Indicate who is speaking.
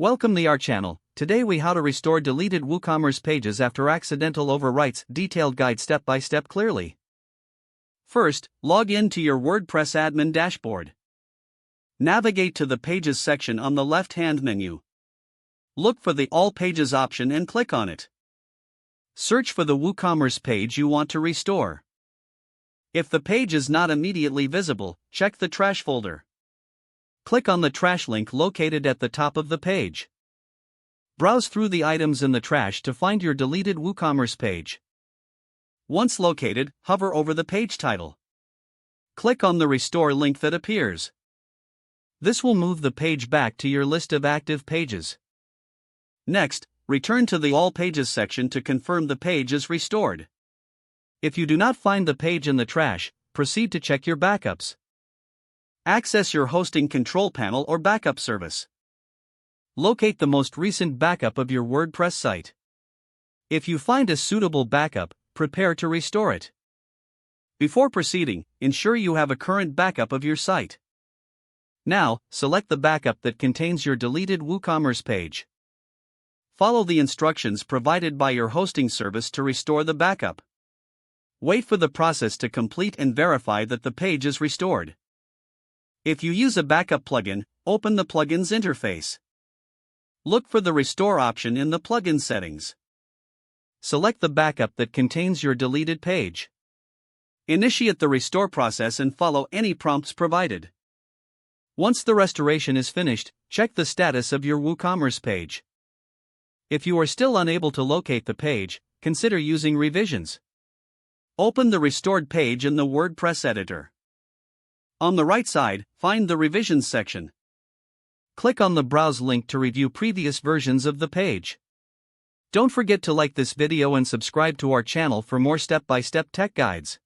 Speaker 1: Welcome to our channel. Today we how to restore deleted WooCommerce pages after accidental overwrites. Detailed guide step by step clearly. First, log in to your WordPress admin dashboard. Navigate to the Pages section on the left-hand menu. Look for the All Pages option and click on it. Search for the WooCommerce page you want to restore. If the page is not immediately visible, check the trash folder. Click on the trash link located at the top of the page. Browse through the items in the trash to find your deleted WooCommerce page. Once located, hover over the page title. Click on the Restore link that appears. This will move the page back to your list of active pages. Next, return to the All Pages section to confirm the page is restored. If you do not find the page in the trash, proceed to check your backups. Access your hosting control panel or backup service. Locate the most recent backup of your WordPress site. If you find a suitable backup, prepare to restore it. Before proceeding, ensure you have a current backup of your site. Now, select the backup that contains your deleted WooCommerce page. Follow the instructions provided by your hosting service to restore the backup. Wait for the process to complete and verify that the page is restored. If you use a backup plugin, open the plugin's interface. Look for the Restore option in the plugin settings. Select the backup that contains your deleted page. Initiate the restore process and follow any prompts provided. Once the restoration is finished, check the status of your WooCommerce page. If you are still unable to locate the page, consider using revisions. Open the restored page in the WordPress editor. On the right side, find the Revisions section. Click on the Browse link to review previous versions of the page. Don't forget to like this video and subscribe to our channel for more step-by-step tech guides.